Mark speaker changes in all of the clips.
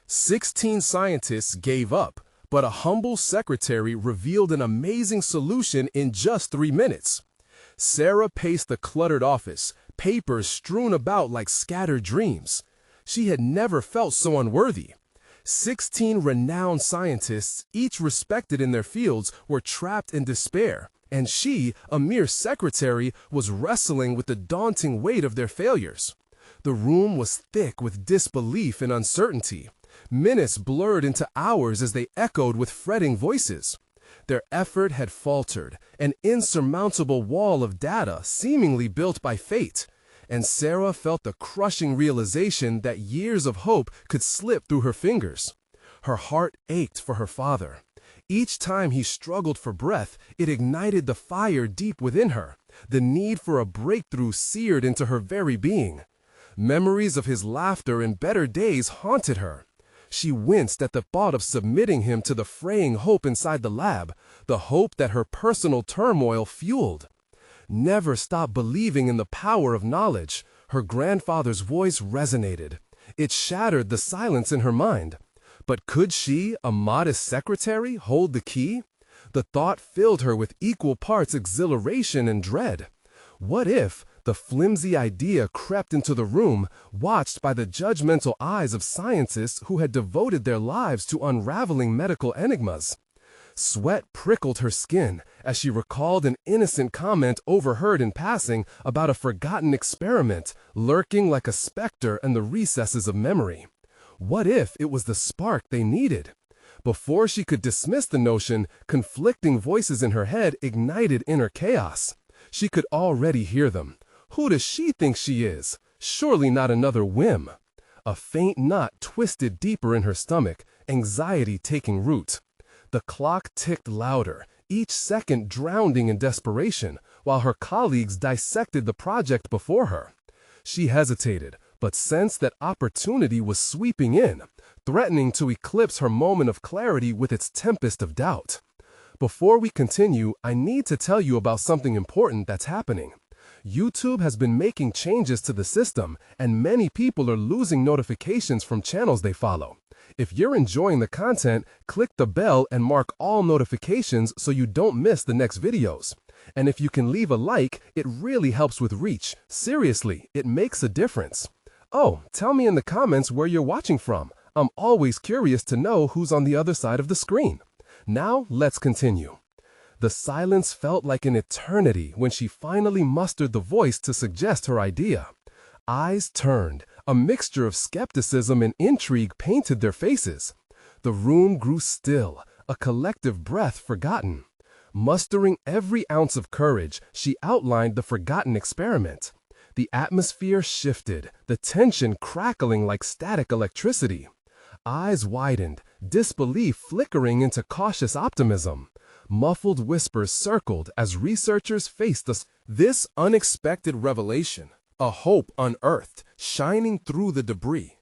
Speaker 1: 16 scientists gave up, but a humble secretary revealed an amazing solution in just 3 minutes. Sarah paced the cluttered office, papers strewn about like scattered dreams. She had never felt so unworthy. 16 renowned scientists, each respected in their fields, were trapped in despair, and she, a mere secretary, was wrestling with the daunting weight of their failures. The room was thick with disbelief and uncertainty. Minutes blurred into hours as they echoed with fretting voices. Their effort had faltered, an insurmountable wall of data seemingly built by fate, and Sarah felt the crushing realization that years of hope could slip through her fingers. Her heart ached for her father. Each time he struggled for breath, it ignited the fire deep within her. The need for a breakthrough seared into her very being. Memories of his laughter and better days haunted her. She winced at the thought of submitting him to the fraying hope inside the lab, the hope that her personal turmoil fueled. Never stop believing in the power of knowledge. Her grandfather's voice resonated. It shattered the silence in her mind. But could she, a modest secretary, hold the key? The thought filled her with equal parts exhilaration and dread. What if the flimsy idea crept into the room, watched by the judgmental eyes of scientists who had devoted their lives to unraveling medical enigmas? Sweat prickled her skin as she recalled an innocent comment overheard in passing about a forgotten experiment lurking like a specter in the recesses of memory. What if it was the spark they needed? Before she could dismiss the notion, conflicting voices in her head ignited inner chaos. She could already hear them. Who does she think she is? Surely not another whim. A faint knot twisted deeper in her stomach, anxiety taking root. The clock ticked louder, each second drowning in desperation, while her colleagues dissected the project before her. She hesitated, but sensed that opportunity was sweeping in, threatening to eclipse her moment of clarity with its tempest of doubt. Before we continue, I need to tell you about something important that's happening. YouTube has been making changes to the system, and many people are losing notifications from channels they follow. If you're enjoying the content, click the bell and mark all notifications so you don't miss the next videos. And if you can leave a like, it really helps with reach. Seriously, it makes a difference. Oh, tell me in the comments where you're watching from. I'm always curious to know who's on the other side of the screen. Now, let's continue. The silence felt like an eternity when she finally mustered the voice to suggest her idea. Eyes turned. A mixture of skepticism and intrigue painted their faces. The room grew still, a collective breath forgotten. Mustering every ounce of courage, she outlined the forgotten experiment. The atmosphere shifted, the tension crackling like static electricity. Eyes widened, disbelief flickering into cautious optimism. Muffled whispers circled as researchers faced this unexpected revelation, a hope unearthed, shining through the debris.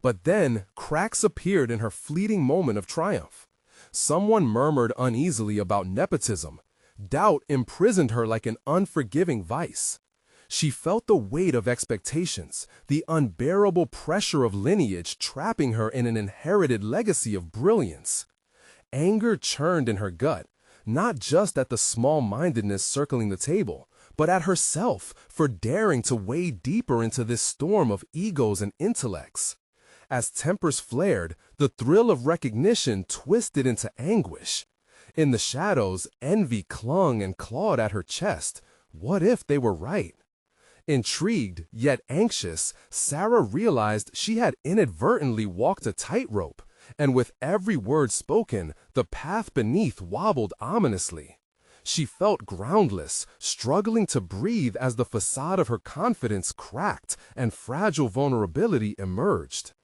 Speaker 1: But then, cracks appeared in her fleeting moment of triumph. Someone murmured uneasily about nepotism. Doubt imprisoned her like an unforgiving vice. She felt the weight of expectations, the unbearable pressure of lineage trapping her in an inherited legacy of brilliance. Anger churned in her gut, not just at the small-mindedness circling the table, but at herself for daring to wade deeper into this storm of egos and intellects. As tempers flared, the thrill of recognition twisted into anguish. In the shadows, envy clung and clawed at her chest. What if they were right? Intrigued, yet anxious, Sarah realized she had inadvertently walked a tightrope, and with every word spoken, the path beneath wobbled ominously. She felt groundless, struggling to breathe as the facade of her confidence cracked and fragile vulnerability emerged.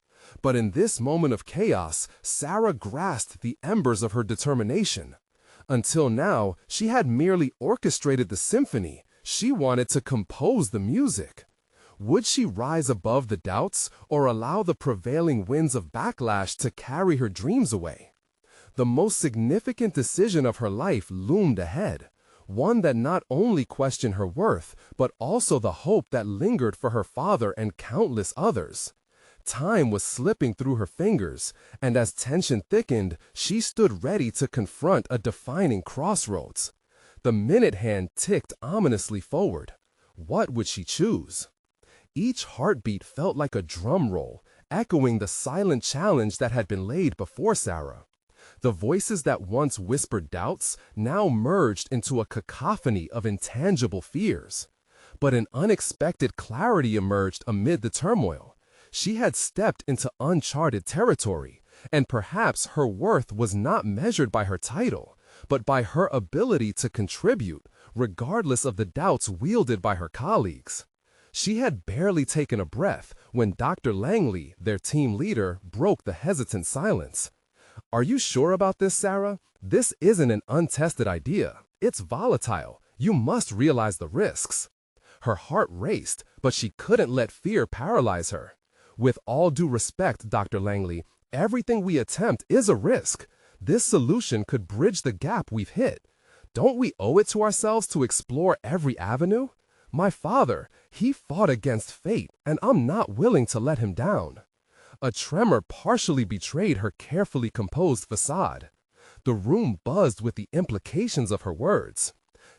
Speaker 1: But in this moment of chaos, Sarah grasped the embers of her determination. Until now, she had merely orchestrated the symphony. She wanted to compose the music. Would she rise above the doubts or allow the prevailing winds of backlash to carry her dreams away? The most significant decision of her life loomed ahead, one that not only questioned her worth, but also the hope that lingered for her father and countless others. Time was slipping through her fingers, and as tension thickened, she stood ready to confront a defining crossroads. The minute hand ticked ominously forward. What would she choose? Each heartbeat felt like a drum roll, echoing the silent challenge that had been laid before Sarah. The voices that once whispered doubts now merged into a cacophony of intangible fears. But an unexpected clarity emerged amid the turmoil. She had stepped into uncharted territory, and perhaps her worth was not measured by her title, but by her ability to contribute, regardless of the doubts wielded by her colleagues. She had barely taken a breath when Dr. Langley, their team leader, broke the hesitant silence. "Are you sure about this, Sarah? This isn't an untested idea. It's volatile. You must realize the risks." Her heart raced, but she couldn't let fear paralyze her. "With all due respect, Dr. Langley, everything we attempt is a risk. This solution could bridge the gap we've hit. Don't we owe it to ourselves to explore every avenue? My father, he fought against fate, and I'm not willing to let him down." A tremor partially betrayed her carefully composed facade. The room buzzed with the implications of her words.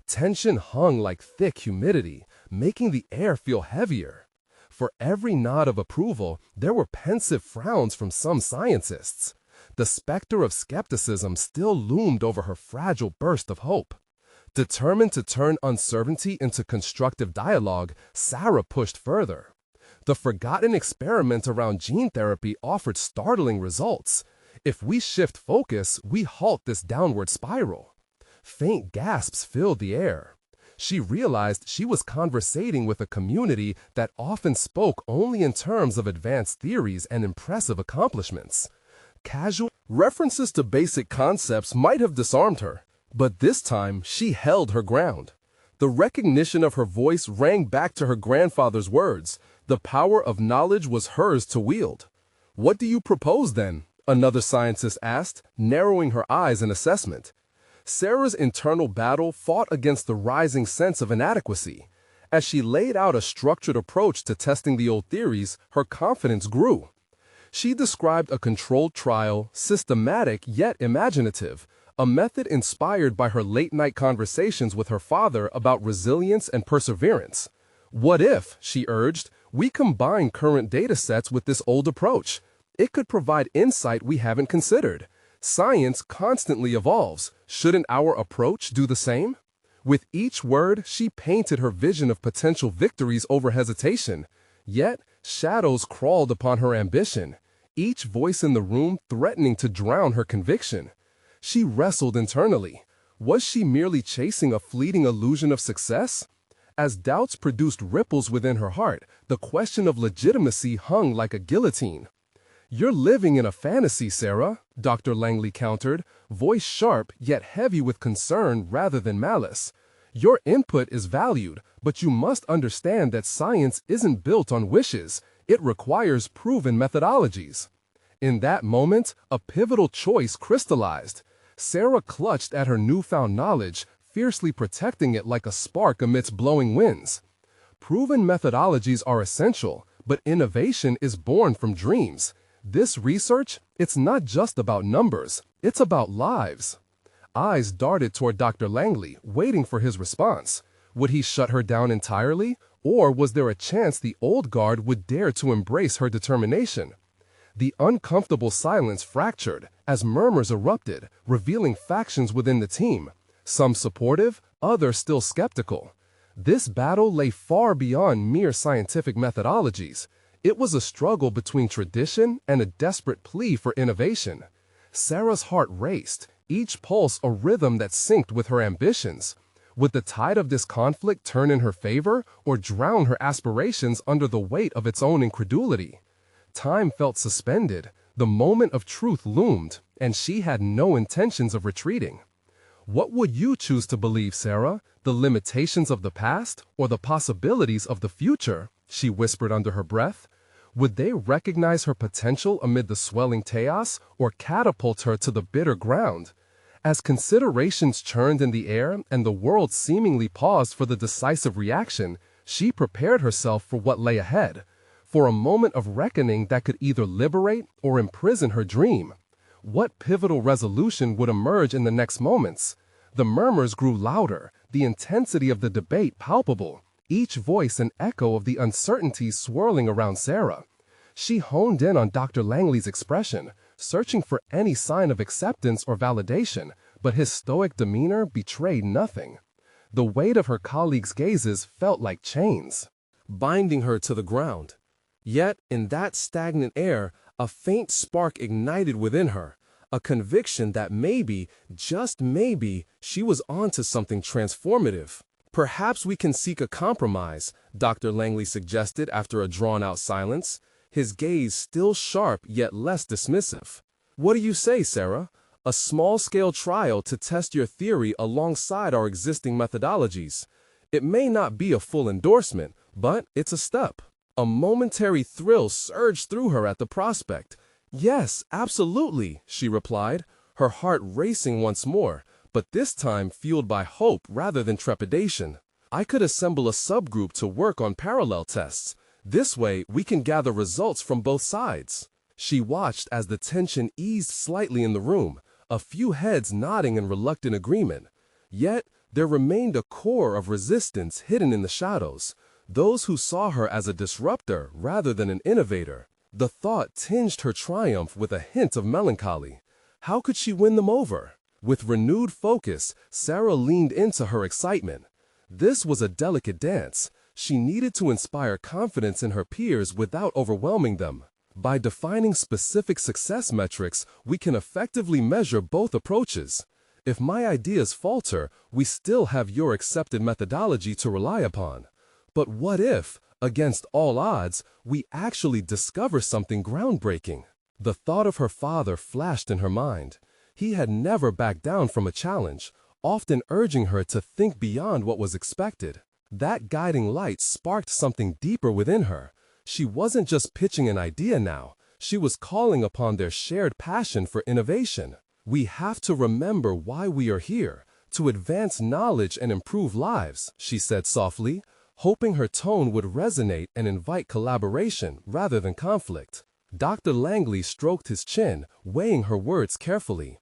Speaker 1: Tension hung like thick humidity, making the air feel heavier. For every nod of approval, there were pensive frowns from some scientists. The specter of skepticism still loomed over her fragile burst of hope. Determined to turn uncertainty into constructive dialogue, Sarah pushed further. The forgotten experiment around gene therapy offered startling results. If we shift focus, we halt this downward spiral. Faint gasps filled the air. She realized she was conversating with a community that often spoke only in terms of advanced theories and impressive accomplishments. Casual references to basic concepts might have disarmed her, but this time she held her ground. The recognition of her voice rang back to her grandfather's words. The power of knowledge was hers to wield. "What do you propose, then?" another scientist asked, narrowing her eyes in assessment. Sarah's internal battle fought against the rising sense of inadequacy. As she laid out a structured approach to testing the old theories, her confidence grew. She described a controlled trial, systematic yet imaginative, a method inspired by her late-night conversations with her father about resilience and perseverance. "What if," she urged, "we combine current data sets with this old approach? It could provide insight we haven't considered. Science constantly evolves. Shouldn't our approach do the same?" With each word, she painted her vision of potential victories over hesitation. Yet, shadows crawled upon her ambition, each voice in the room threatening to drown her conviction. She wrestled internally. Was she merely chasing a fleeting illusion of success? As doubts produced ripples within her heart, the question of legitimacy hung like a guillotine. "You're living in a fantasy, Sarah," Dr. Langley countered, voice sharp yet heavy with concern rather than malice. "Your input is valued, but you must understand that science isn't built on wishes. It requires proven methodologies." In that moment, a pivotal choice crystallized. Sarah clutched at her newfound knowledge, fiercely protecting it like a spark amidst blowing winds. Proven methodologies are essential, but innovation is born from dreams. This research, it's not just about numbers, it's about lives. Eyes darted toward Dr. Langley, waiting for his response. Would he shut her down entirely, or was there a chance the old guard would dare to embrace her determination? The uncomfortable silence fractured as murmurs erupted, revealing factions within the team, some supportive, others still skeptical. This battle lay far beyond mere scientific methodologies. It was a struggle between tradition and a desperate plea for innovation. Sarah's heart raced, each pulse a rhythm that synced with her ambitions. Would the tide of this conflict turn in her favor or drown her aspirations under the weight of its own incredulity? Time felt suspended, the moment of truth loomed, and she had no intentions of retreating. "What would you choose to believe, Sarah? The limitations of the past or the possibilities of the future?" she whispered under her breath. Would they recognize her potential amid the swelling chaos or catapult her to the bitter ground? As considerations churned in the air and the world seemingly paused for the decisive reaction, she prepared herself for what lay ahead. for a moment of reckoning that could either liberate or imprison her dream. What pivotal resolution would emerge in the next moments? The murmurs grew louder, the intensity of the debate palpable, each voice an echo of the uncertainties swirling around Sarah. She honed in on Dr. Langley's expression, searching for any sign of acceptance or validation, but his stoic demeanor betrayed nothing. The weight of her colleagues' gazes felt like chains, binding her to the ground. Yet, in that stagnant air, a faint spark ignited within her, a conviction that maybe, just maybe, she was onto something transformative. Perhaps we can seek a compromise, Dr. Langley suggested after a drawn-out silence, his gaze still sharp yet less dismissive. What do you say, Sarah? A small-scale trial to test your theory alongside our existing methodologies. It may not be a full endorsement, but it's a step. A momentary thrill surged through her at the prospect. Yes, absolutely, she replied, her heart racing once more, but this time fueled by hope rather than trepidation. I could assemble a subgroup to work on parallel tests. This way, we can gather results from both sides. She watched as the tension eased slightly in the room, a few heads nodding in reluctant agreement. Yet, there remained a core of resistance hidden in the shadows, those who saw her as a disruptor rather than an innovator. The thought tinged her triumph with a hint of melancholy. How could she win them over? With renewed focus, Sarah leaned into her excitement. This was a delicate dance. She needed to inspire confidence in her peers without overwhelming them. By defining specific success metrics, we can effectively measure both approaches. If my ideas falter, we still have your accepted methodology to rely upon. But what if, against all odds, we actually discover something groundbreaking? The thought of her father flashed in her mind. He had never backed down from a challenge, often urging her to think beyond what was expected. That guiding light sparked something deeper within her. She wasn't just pitching an idea now, she was calling upon their shared passion for innovation. We have to remember why we are here, to advance knowledge and improve lives, she said softly, hoping her tone would resonate and invite collaboration rather than conflict. Dr. Langley stroked his chin, weighing her words carefully.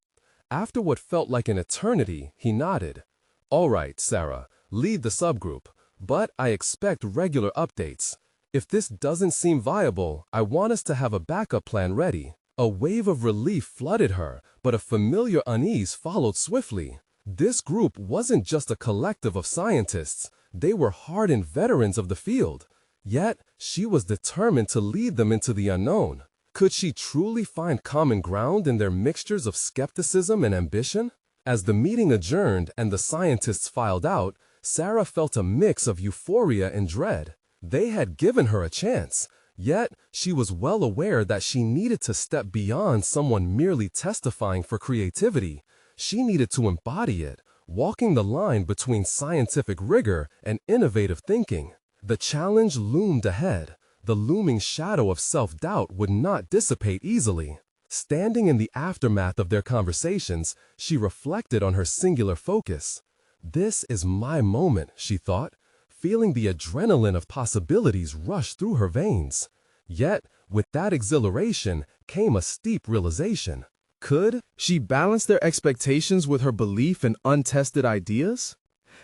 Speaker 1: After what felt like an eternity, he nodded. All right, Sarah, lead the subgroup, but I expect regular updates. If this doesn't seem viable, I want us to have a backup plan ready. A wave of relief flooded her, but a familiar unease followed swiftly. This group wasn't just a collective of scientists. They were hardened veterans of the field. Yet, she was determined to lead them into the unknown. Could she truly find common ground in their mixtures of skepticism and ambition? As the meeting adjourned and the scientists filed out, Sarah felt a mix of euphoria and dread. They had given her a chance, yet she was well aware that she needed to step beyond someone merely testifying for creativity. She needed to embody it, walking the line between scientific rigor and innovative thinking. The challenge loomed ahead. The looming shadow of self-doubt would not dissipate easily. Standing in the aftermath of their conversations, she reflected on her singular focus. This is my moment, she thought, feeling the adrenaline of possibilities rush through her veins. Yet, with that exhilaration came a steep realization. Could she balance their expectations with her belief in untested ideas?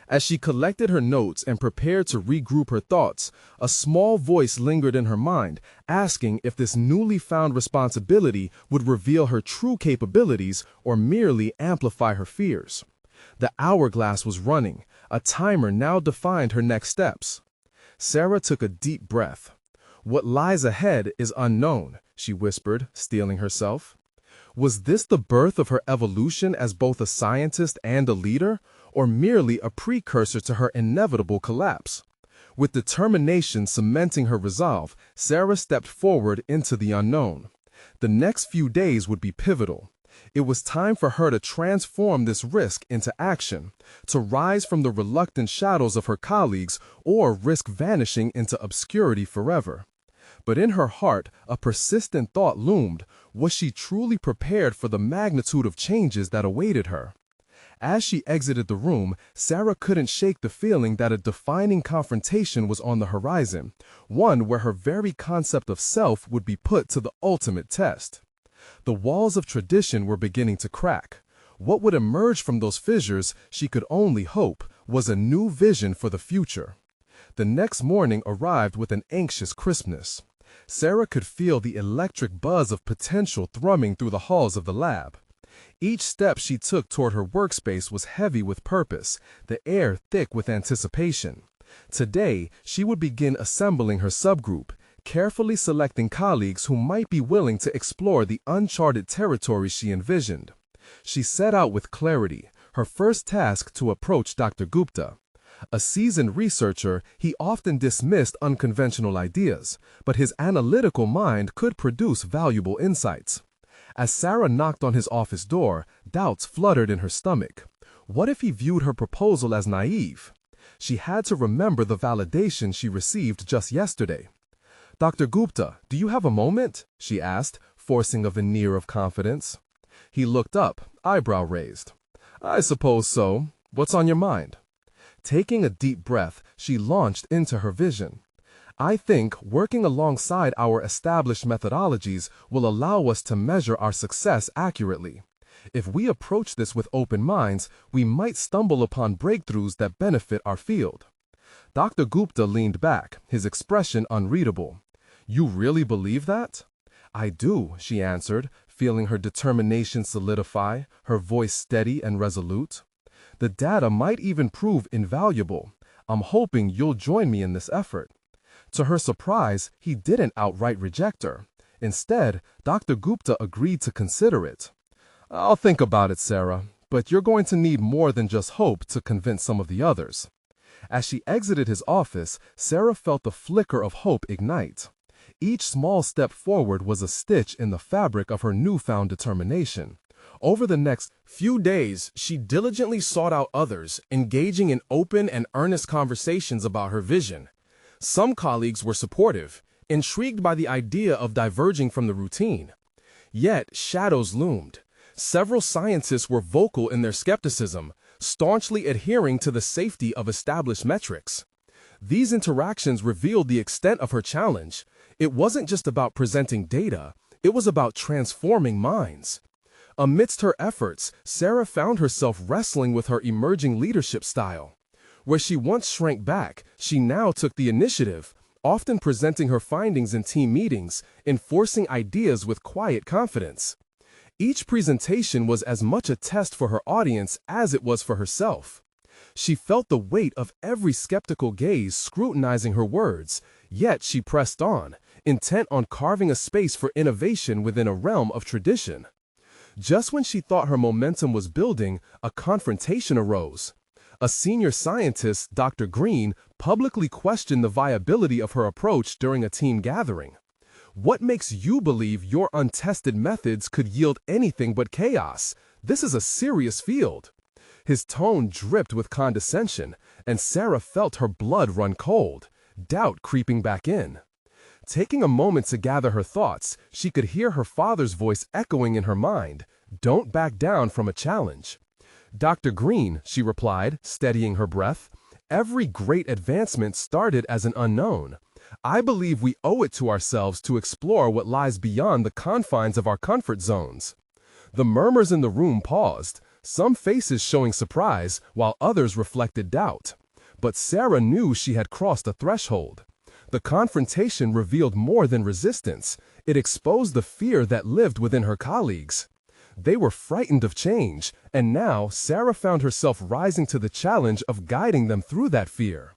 Speaker 1: As she collected her notes and prepared to regroup her thoughts, a small voice lingered in her mind, asking if this newly found responsibility would reveal her true capabilities or merely amplify her fears. The hourglass was running. A timer now defined her next steps. Sarah took a deep breath. What lies ahead is unknown, she whispered, steeling herself. Was this the birth of her evolution as both a scientist and a leader, or merely a precursor to her inevitable collapse? With determination cementing her resolve, Sarah stepped forward into the unknown. The next few days would be pivotal. It was time for her to transform this risk into action, to rise from the reluctant shadows of her colleagues or risk vanishing into obscurity forever. But in her heart, a persistent thought loomed. Was she truly prepared for the magnitude of changes that awaited her? As she exited the room, Sarah couldn't shake the feeling that a defining confrontation was on the horizon, one where her very concept of self would be put to the ultimate test. The walls of tradition were beginning to crack. What would emerge from those fissures, she could only hope, was a new vision for the future. The next morning arrived with an anxious crispness. Sarah could feel the electric buzz of potential thrumming through the halls of the lab. Each step she took toward her workspace was heavy with purpose, the air thick with anticipation. Today, she would begin assembling her subgroup, carefully selecting colleagues who might be willing to explore the uncharted territory she envisioned. She set out with clarity, her first task to approach Dr. Gupta. A seasoned researcher, he often dismissed unconventional ideas, but his analytical mind could produce valuable insights. As Sarah knocked on his office door, doubts fluttered in her stomach. What if he viewed her proposal as naive? She had to remember the validation she received just yesterday. "Dr. Gupta, do you have a moment?" she asked, forcing a veneer of confidence. He looked up, eyebrow raised. "I suppose so. What's on your mind?" Taking a deep breath, she launched into her vision. "I think working alongside our established methodologies will allow us to measure our success accurately. If we approach this with open minds, we might stumble upon breakthroughs that benefit our field." Dr. Gupta leaned back, his expression unreadable. "You really believe that?" "I do," she answered, feeling her determination solidify, her voice steady and resolute. "The data might even prove invaluable. I'm hoping you'll join me in this effort." To her surprise, he didn't outright reject her. Instead, Dr. Gupta agreed to consider it. "I'll think about it, Sarah, but you're going to need more than just hope to convince some of the others." As she exited his office, Sarah felt the flicker of hope ignite. Each small step forward was a stitch in the fabric of her newfound determination. Over the next few days, she diligently sought out others, engaging in open and earnest conversations about her vision. Some colleagues were supportive, intrigued by the idea of diverging from the routine. Yet, shadows loomed. Several scientists were vocal in their skepticism, staunchly adhering to the safety of established metrics. These interactions revealed the extent of her challenge. It wasn't just about presenting data, it was about transforming minds. Amidst her efforts, Sarah found herself wrestling with her emerging leadership style. Where she once shrank back, she now took the initiative, often presenting her findings in team meetings, enforcing ideas with quiet confidence. Each presentation was as much a test for her audience as it was for herself. She felt the weight of every skeptical gaze scrutinizing her words, yet she pressed on, intent on carving a space for innovation within a realm of tradition. Just when she thought her momentum was building, a confrontation arose. A senior scientist, Dr. Green, publicly questioned the viability of her approach during a team gathering. "What makes you believe your untested methods could yield anything but chaos? This is a serious field." His tone dripped with condescension, and Sarah felt her blood run cold, doubt creeping back in. Taking a moment to gather her thoughts, she could hear her father's voice echoing in her mind, "Don't back down from a challenge." "Dr. Green," she replied, steadying her breath, "every great advancement started as an unknown. I believe we owe it to ourselves to explore what lies beyond the confines of our comfort zones." The murmurs in the room paused, some faces showing surprise, while others reflected doubt. But Sarah knew she had crossed a threshold. The confrontation revealed more than resistance. It exposed the fear that lived within her colleagues. They were frightened of change, and now Sarah found herself rising to the challenge of guiding them through that fear.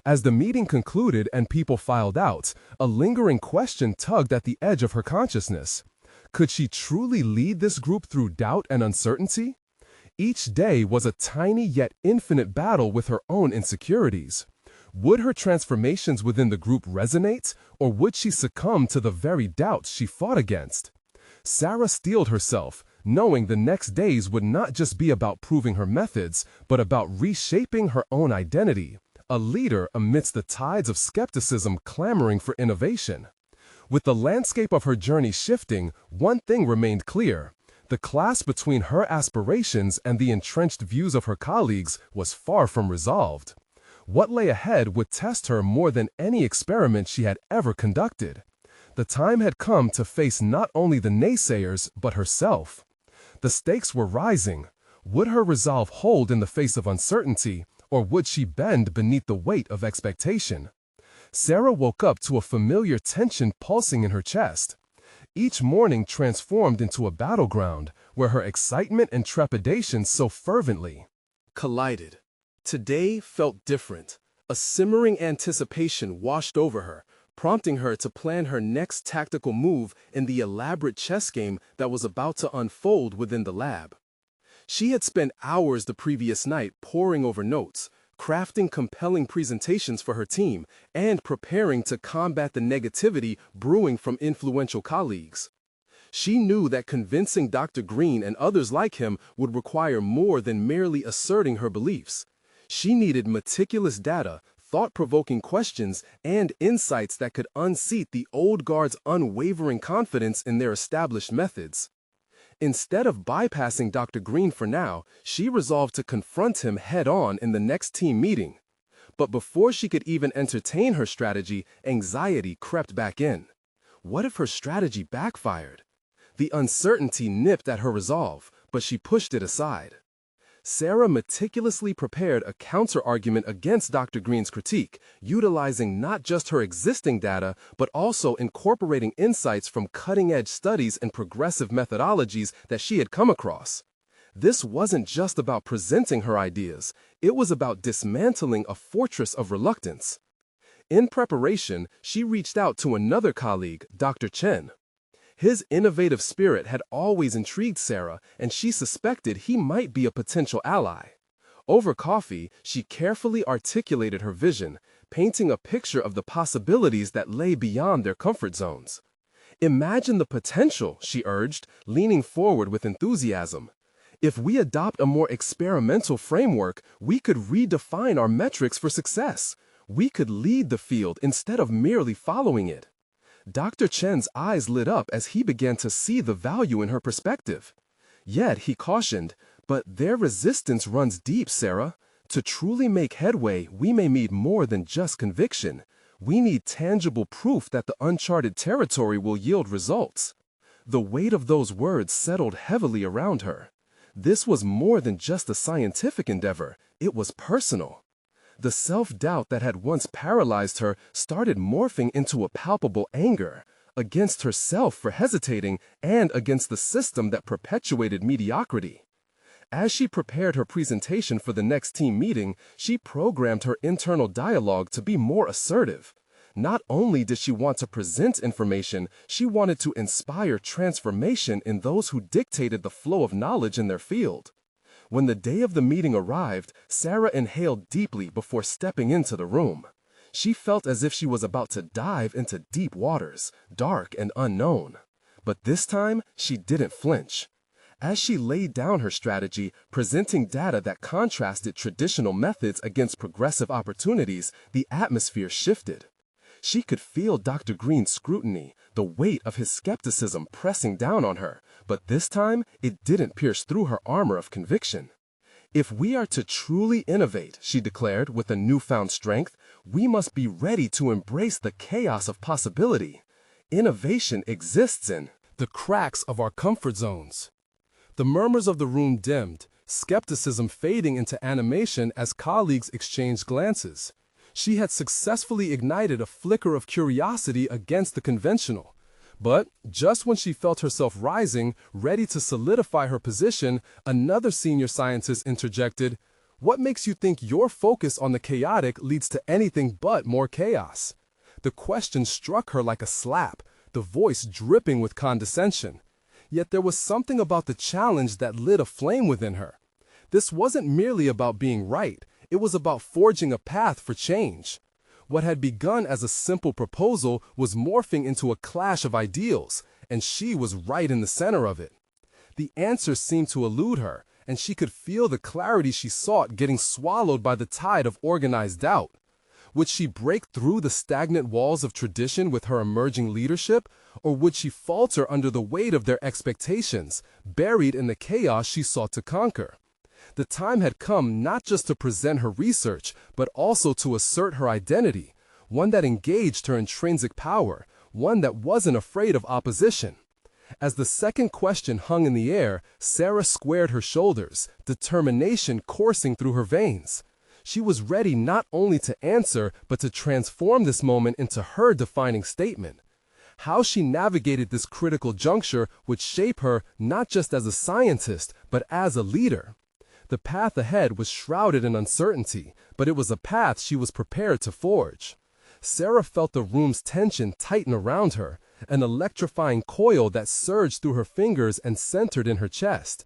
Speaker 1: As the meeting concluded and people filed out, a lingering question tugged at the edge of her consciousness. Could she truly lead this group through doubt and uncertainty? Each day was a tiny yet infinite battle with her own insecurities. Would her transformations within the group resonate, or would she succumb to the very doubts she fought against? Sarah steeled herself, knowing the next days would not just be about proving her methods, but about reshaping her own identity, a leader amidst the tides of skepticism clamoring for innovation. With the landscape of her journey shifting, one thing remained clear: The clash between her aspirations and the entrenched views of her colleagues was far from resolved. What lay ahead would test her more than any experiment she had ever conducted. The time had come to face not only the naysayers, but herself. The stakes were rising. Would her resolve hold in the face of uncertainty, or would she bend beneath the weight of expectation? Sarah woke up to a familiar tension pulsing in her chest. Each morning transformed into a battleground where her excitement and trepidation so fervently collided. Today felt different. A simmering anticipation washed over her, prompting her to plan her next tactical move in the elaborate chess game that was about to unfold within the lab. She had spent hours the previous night poring over notes, crafting compelling presentations for her team, and preparing to combat the negativity brewing from influential colleagues. She knew that convincing Dr. Green and others like him would require more than merely asserting her beliefs. She needed meticulous data, thought-provoking questions, and insights that could unseat the old guard's unwavering confidence in their established methods. Instead of bypassing Dr. Green for now, she resolved to confront him head-on in the next team meeting. But before she could even entertain her strategy, anxiety crept back in. What if her strategy backfired? The uncertainty nipped at her resolve, but she pushed it aside. Sarah meticulously prepared a counter-argument against Dr. Green's critique, utilizing not just her existing data, but also incorporating insights from cutting-edge studies and progressive methodologies that she had come across. This wasn't just about presenting her ideas, it was about dismantling a fortress of reluctance. In preparation, she reached out to another colleague, Dr. Chen. His innovative spirit had always intrigued Sarah, and she suspected he might be a potential ally. Over coffee, she carefully articulated her vision, painting a picture of the possibilities that lay beyond their comfort zones. "Imagine the potential," she urged, leaning forward with enthusiasm. "If we adopt a more experimental framework, we could redefine our metrics for success. We could lead the field instead of merely following it." Dr. Chen's eyes lit up as he began to see the value in her perspective. Yet, he cautioned, "But their resistance runs deep, Sarah. To truly make headway, we may need more than just conviction. We need tangible proof that the uncharted territory will yield results." The weight of those words settled heavily around her. This was more than just a scientific endeavor, it was personal. The self-doubt that had once paralyzed her started morphing into a palpable anger against herself for hesitating and against the system that perpetuated mediocrity. As she prepared her presentation for the next team meeting, she programmed her internal dialogue to be more assertive. Not only did she want to present information, she wanted to inspire transformation in those who dictated the flow of knowledge in their field. When the day of the meeting arrived, Sarah inhaled deeply before stepping into the room. She felt as if she was about to dive into deep waters, dark and unknown. But this time, she didn't flinch. As she laid down her strategy, presenting data that contrasted traditional methods against progressive opportunities, the atmosphere shifted. She could feel Dr. Green's scrutiny, the weight of his skepticism pressing down on her, but this time it didn't pierce through her armor of conviction. "If we are to truly innovate," she declared with a newfound strength, "we must be ready to embrace the chaos of possibility. Innovation exists in the cracks of our comfort zones." The murmurs of the room dimmed, skepticism fading into animation as colleagues exchanged glances. She had successfully ignited a flicker of curiosity against the conventional. But just when she felt herself rising, ready to solidify her position, another senior scientist interjected, "What makes you think your focus on the chaotic leads to anything but more chaos?" The question struck her like a slap, the voice dripping with condescension. Yet there was something about the challenge that lit a flame within her. This wasn't merely about being right. It was about forging a path for change. What had begun as a simple proposal was morphing into a clash of ideals, and she was right in the center of it. The answers seemed to elude her, and she could feel the clarity she sought getting swallowed by the tide of organized doubt. Would she break through the stagnant walls of tradition with her emerging leadership, or would she falter under the weight of their expectations, buried in the chaos she sought to conquer? The time had come not just to present her research, but also to assert her identity, one that engaged her intrinsic power, one that wasn't afraid of opposition. As the second question hung in the air, Sarah squared her shoulders, determination coursing through her veins. She was ready not only to answer, but to transform this moment into her defining statement. How she navigated this critical juncture would shape her not just as a scientist, but as a leader. The path ahead was shrouded in uncertainty, but it was a path she was prepared to forge. Sarah felt the room's tension tighten around her, an electrifying coil that surged through her fingers and centered in her chest.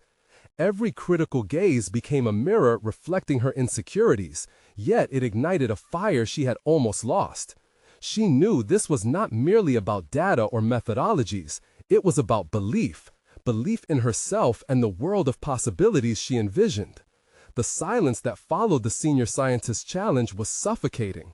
Speaker 1: Every critical gaze became a mirror reflecting her insecurities, yet it ignited a fire she had almost lost. She knew this was not merely about data or methodologies, it was about belief in herself and the world of possibilities she envisioned. The silence that followed the senior scientist's challenge was suffocating.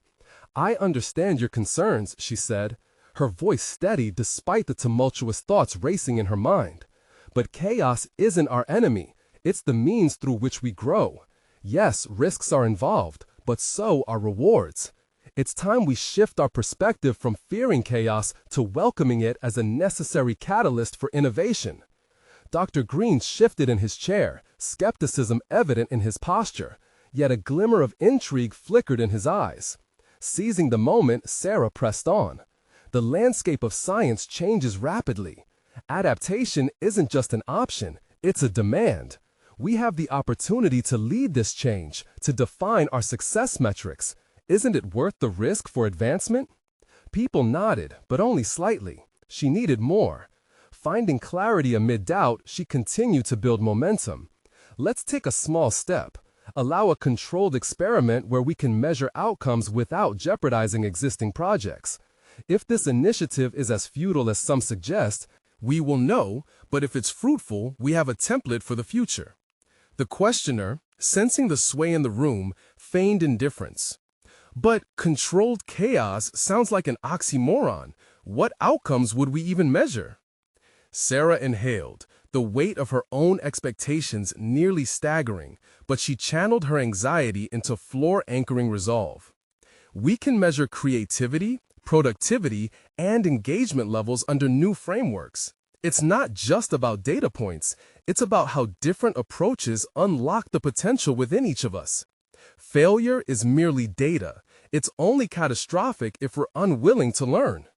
Speaker 1: "I understand your concerns," she said, her voice steady despite the tumultuous thoughts racing in her mind. "But chaos isn't our enemy. It's the means through which we grow. Yes, risks are involved, but so are rewards. It's time we shift our perspective from fearing chaos to welcoming it as a necessary catalyst for innovation." Dr. Green shifted in his chair, skepticism evident in his posture, yet a glimmer of intrigue flickered in his eyes. Seizing the moment, Sarah pressed on. The landscape of science changes rapidly. Adaptation isn't just an option, it's a demand. We have the opportunity to lead this change, to define our success metrics. Isn't it worth the risk for advancement? People nodded, but only slightly. She needed more. Finding clarity amid doubt, she continued to build momentum. Let's take a small step. Allow a controlled experiment where we can measure outcomes without jeopardizing existing projects. If this initiative is as futile as some suggest, we will know, but if it's fruitful, we have a template for the future. The questioner, sensing the sway in the room, feigned indifference. But controlled chaos sounds like an oxymoron. What outcomes would we even measure? Sarah inhaled, the weight of her own expectations nearly staggering, but she channeled her anxiety into floor-anchoring resolve. We can measure creativity, productivity, and engagement levels under new frameworks. It's not just about data points, it's about how different approaches unlock the potential within each of us. Failure is merely data. It's only catastrophic if we're unwilling to learn.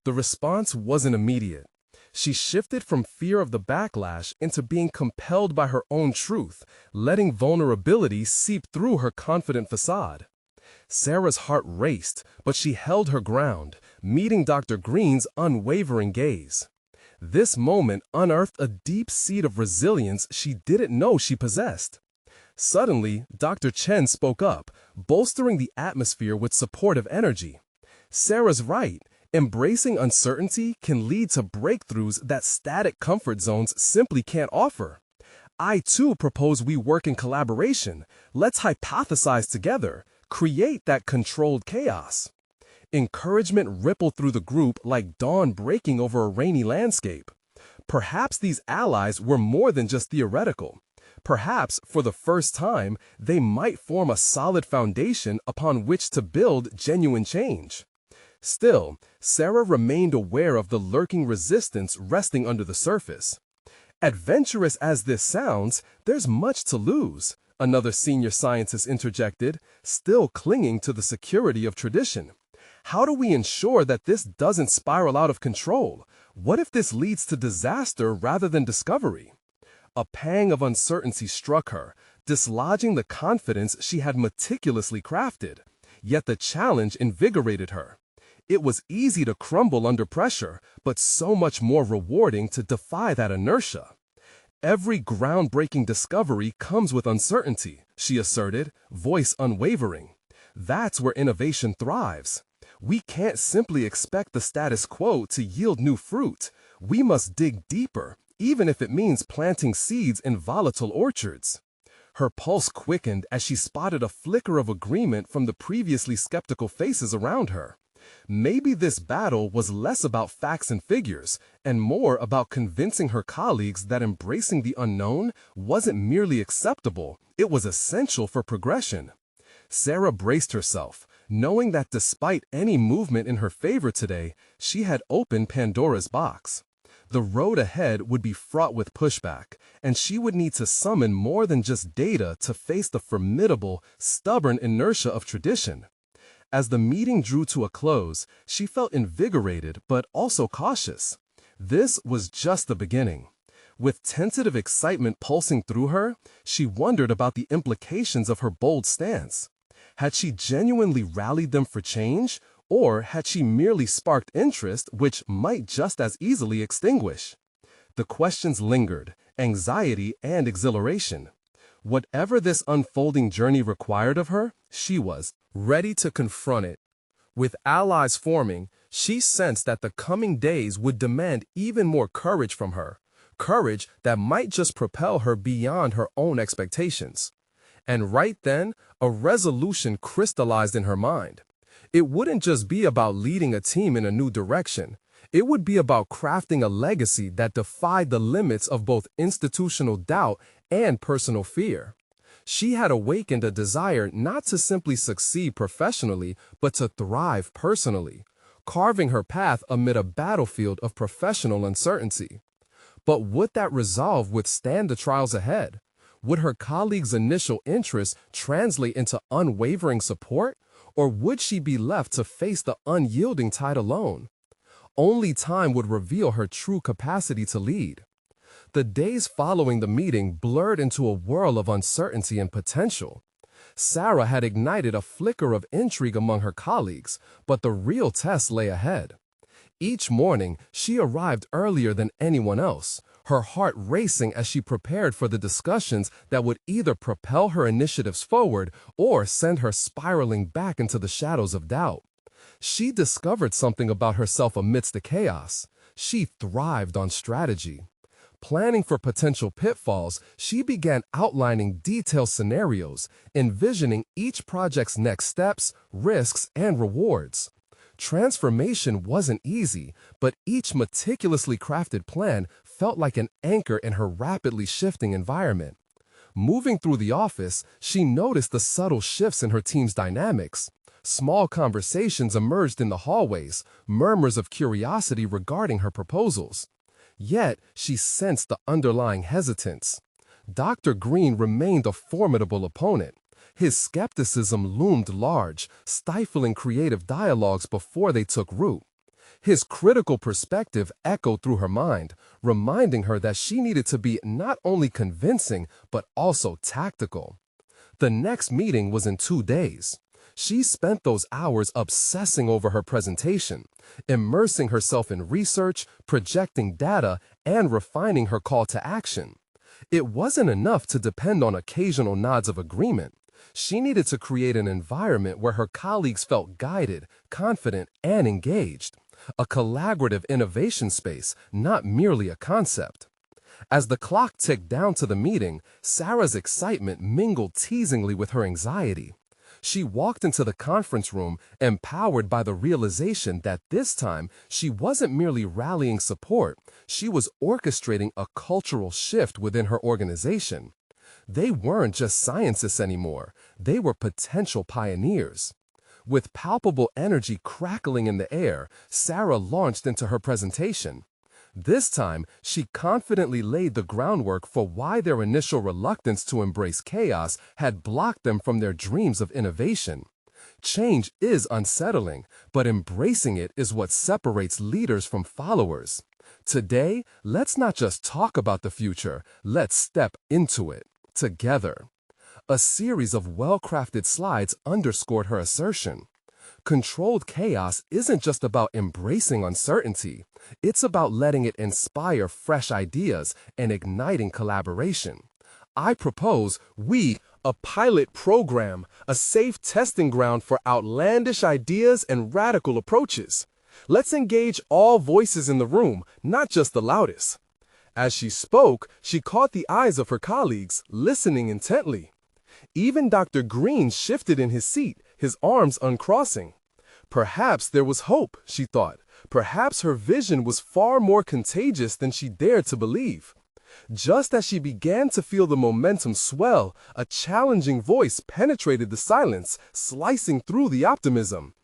Speaker 1: The response wasn't immediate. She shifted from fear of the backlash into being compelled by her own truth, letting vulnerability seep through her confident facade. Sarah's heart raced, but she held her ground, meeting Dr. Green's unwavering gaze. This moment unearthed a deep seed of resilience she didn't know she possessed. Suddenly, Dr. Chen spoke up, bolstering the atmosphere with supportive energy. Sarah's right. Embracing uncertainty can lead to breakthroughs that static comfort zones simply can't offer. I too propose we work in collaboration. Let's hypothesize together, create that controlled chaos. Encouragement rippled through the group like dawn breaking over a rainy landscape. Perhaps these allies were more than just theoretical. Perhaps, for the first time, they might form a solid foundation upon which to build genuine change. Still, Sarah remained aware of the lurking resistance resting under the surface. Adventurous as this sounds, there's much to lose, another senior scientist interjected, still clinging to the security of tradition. How do we ensure that this doesn't spiral out of control? What if this leads to disaster rather than discovery? A pang of uncertainty struck her, dislodging the confidence she had meticulously crafted. Yet the challenge invigorated her. It was easy to crumble under pressure, but so much more rewarding to defy that inertia. Every groundbreaking discovery comes with uncertainty, she asserted, voice unwavering. That's where innovation thrives. We can't simply expect the status quo to yield new fruit. We must dig deeper, even if it means planting seeds in volatile orchards. Her pulse quickened as she spotted a flicker of agreement from the previously skeptical faces around her. Maybe this battle was less about facts and figures, and more about convincing her colleagues that embracing the unknown wasn't merely acceptable, it was essential for progression. Sarah braced herself, knowing that despite any movement in her favor today, she had opened Pandora's box. The road ahead would be fraught with pushback, and she would need to summon more than just data to face the formidable, stubborn inertia of tradition. As the meeting drew to a close, she felt invigorated but also cautious. This was just the beginning. With tentative excitement pulsing through her, she wondered about the implications of her bold stance. Had she genuinely rallied them for change, or had she merely sparked interest which might just as easily extinguish? The questions lingered, anxiety and exhilaration. Whatever this unfolding journey required of her, she was ready to confront it. With allies forming, she sensed that the coming days would demand even more courage from her, courage that might just propel her beyond her own expectations. And right then, a resolution crystallized in her mind. It wouldn't just be about leading a team in a new direction. It would be about crafting a legacy that defied the limits of both institutional doubt and personal fear. She had awakened a desire not to simply succeed professionally, but to thrive personally, carving her path amid a battlefield of professional uncertainty. But would that resolve withstand the trials ahead? Would her colleagues' initial interest translate into unwavering support, or would she be left to face the unyielding tide alone? Only time would reveal her true capacity to lead. The days following the meeting blurred into a whirl of uncertainty and potential. Sarah had ignited a flicker of intrigue among her colleagues, but the real test lay ahead. Each morning, she arrived earlier than anyone else, her heart racing as she prepared for the discussions that would either propel her initiatives forward or send her spiraling back into the shadows of doubt. She discovered something about herself amidst the chaos. She thrived on strategy. Planning for potential pitfalls, she began outlining detailed scenarios, envisioning each project's next steps, risks, and rewards. Transformation wasn't easy, but each meticulously crafted plan felt like an anchor in her rapidly shifting environment. Moving through the office, she noticed the subtle shifts in her team's dynamics. Small conversations emerged in the hallways, murmurs of curiosity regarding her proposals. Yet, she sensed the underlying hesitance. Dr. Green remained a formidable opponent. His skepticism loomed large, stifling creative dialogues before they took root. His critical perspective echoed through her mind, reminding her that she needed to be not only convincing, but also tactical. The next meeting was in 2 days. She spent those hours obsessing over her presentation, immersing herself in research, projecting data, and refining her call to action. It wasn't enough to depend on occasional nods of agreement. She needed to create an environment where her colleagues felt guided, confident, and engaged. A collaborative innovation space, not merely a concept. As the clock ticked down to the meeting, Sarah's excitement mingled teasingly with her anxiety. She walked into the conference room, empowered by the realization that this time she wasn't merely rallying support, she was orchestrating a cultural shift within her organization. They weren't just scientists anymore, they were potential pioneers. With palpable energy crackling in the air, Sarah launched into her presentation. This time, she confidently laid the groundwork for why their initial reluctance to embrace chaos had blocked them from their dreams of innovation. Change is unsettling, but embracing it is what separates leaders from followers. Today, let's not just talk about the future, let's step into it, together. A series of well-crafted slides underscored her assertion. Controlled chaos isn't just about embracing uncertainty. It's about letting it inspire fresh ideas and igniting collaboration. I propose a pilot program, a safe testing ground for outlandish ideas and radical approaches. Let's engage all voices in the room, not just the loudest. As she spoke, she caught the eyes of her colleagues, listening intently. Even Dr. Green shifted in his seat, his arms uncrossing. Perhaps there was hope, she thought. Perhaps her vision was far more contagious than she dared to believe. Just as she began to feel the momentum swell, a challenging voice penetrated the silence, slicing through the optimism.